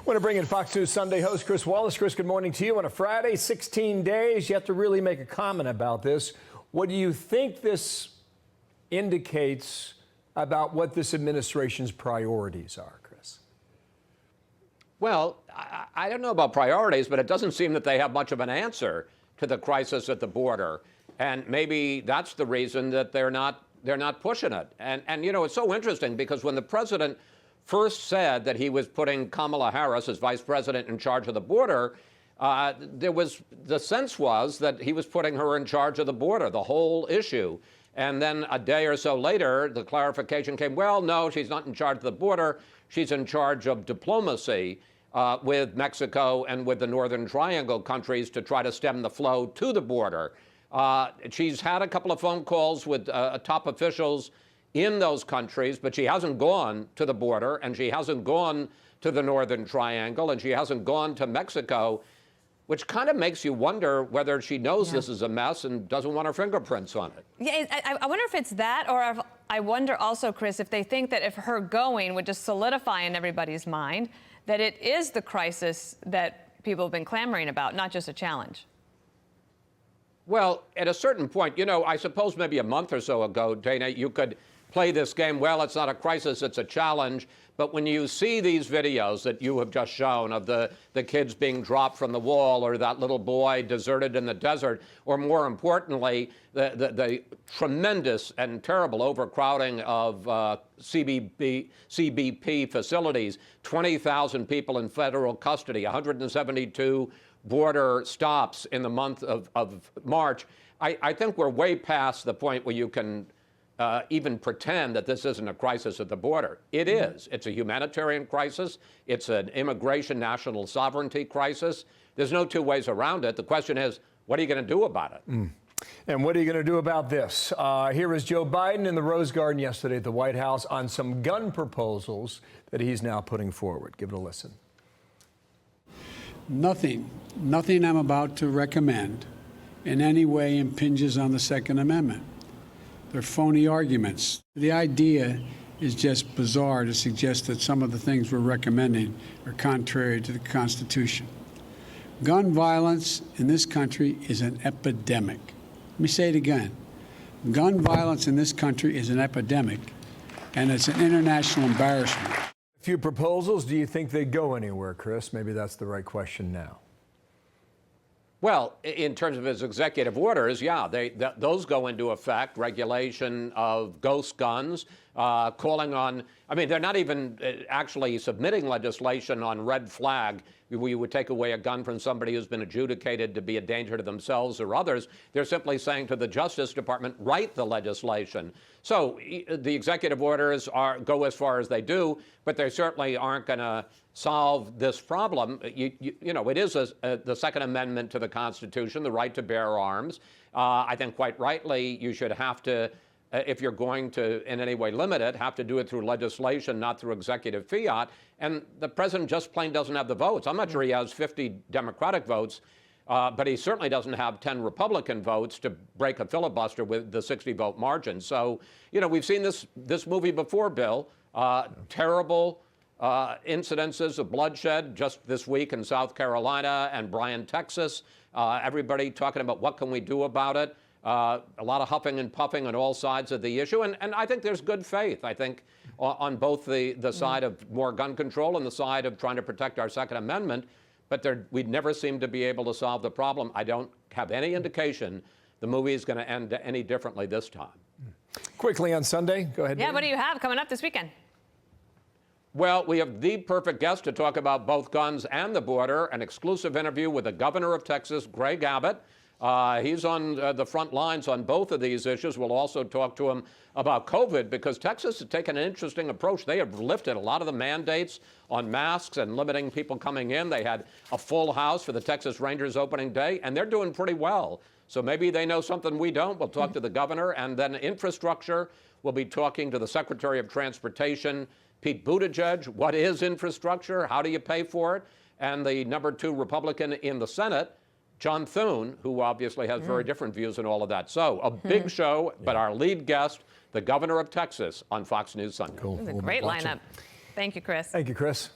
Want to bring in Fox News Sunday host Chris Wallace. Chris, good morning to you on a Friday. 16 days. You have to really make a comment about this. What do you think this indicates about what this administration's priorities are, Chris? Well, I don't know about priorities, but it doesn't seem that they have much of an answer to the crisis at the border. And maybe that's the reason that they're not pushing it. And you know, it's so interesting because when the president first said that he was putting Kamala Harris as vice president in charge of the border, the sense was that he was putting her in charge of the border, the whole issue. And then a day or so later, the clarification came, well, no, she's not in charge of the border. She's in charge of diplomacy with Mexico and with the Northern Triangle countries to try to stem the flow to the border. She's had a couple of phone calls with top officials in those countries, but she hasn't gone to the border, and she hasn't gone to the Northern Triangle, and she hasn't gone to Mexico, which kind of makes you wonder whether she knows this is a mess and doesn't want her fingerprints on it. Yeah, I wonder if it's that, or if, I wonder also, Chris, if they think that if her going would just solidify in everybody's mind that it is the crisis that people have been clamoring about, not just a challenge. Well, at a certain point, you know, I suppose maybe a month or so ago, Dana, you could play this game, well, it's not a crisis, it's a challenge. But when you see these videos that you have just shown of the kids being dropped from the wall, or that little boy deserted in the desert, or more importantly, the tremendous and terrible overcrowding of CBP facilities, 20,000 people in federal custody, 172 border stops in the month of March, I think we're way past the point where you can even pretend that this isn't a crisis at the border. It is. It's a humanitarian crisis. It's an immigration national sovereignty crisis. There's no two ways around it. The question is, what are you going to do about it? And what are you going to do about this? Here is Joe Biden in the Rose Garden yesterday at the White House on some gun proposals that he's now putting forward. Give it a listen. Nothing I'm about to recommend in any way impinges on the Second Amendment. They're phony arguments. The idea is just bizarre to suggest that some of the things we're recommending are contrary to the Constitution. Gun violence in this country is an epidemic. Let me say it again. Gun violence in this country is an epidemic, and it's an international embarrassment. A few proposals. Do you think they go anywhere, Chris? Maybe that's the right question now. Well, in terms of his executive orders, yeah, those go into effect. Regulation of ghost guns, calling on, I mean, they're not even actually submitting legislation on red flag. We would take away a gun from somebody who's been adjudicated to be a danger to themselves or others. They're simply saying to the Justice Department, write the legislation. So the executive orders go as far as they do, but they certainly aren't going to solve this problem. You know, it is the Second Amendment to the Constitution, the right to bear arms. I think quite rightly you should have to, if you're going to in any way limit it, have to do it through legislation, not through executive fiat. And the president just plain doesn't have the votes. I'm not sure he has 50 Democratic votes, but he certainly doesn't have 10 Republican votes to break a filibuster with the 60-vote margin. So, you know, we've seen this movie before, Bill. Terrible incidences of bloodshed just this week in South Carolina and Bryan, Texas. Everybody talking about what can we do about it. A lot of huffing and puffing on all sides of the issue. And I think there's good faith, I think, on both the side of more gun control and the side of trying to protect our Second Amendment. But we never seem to be able to solve the problem. I don't have any indication the movie is going to end any differently this time. Quickly on Sunday, go ahead. Yeah, David. what do you have coming up this weekend? Well, we have the perfect guest to talk about both guns and the border, an exclusive interview with the governor of Texas, Greg Abbott. He's on the front lines on both of these issues. We'll also talk to him about COVID because Texas has taken an interesting approach. They have lifted a lot of the mandates on masks and limiting people coming in. They had a full house for the Texas Rangers opening day, and they're doing pretty well. So maybe they know something we don't. We'll talk to the governor. And then infrastructure, we'll be talking to the Secretary of Transportation, Pete Buttigieg. What is infrastructure? How do you pay for it? And the #2 Republican in the Senate, John Thune, who obviously has very different views on all of that. So a big show, but our lead guest, the governor of Texas, on Fox News Sunday. Cool. This is a great lineup. Thank you, Chris. Thank you, Chris.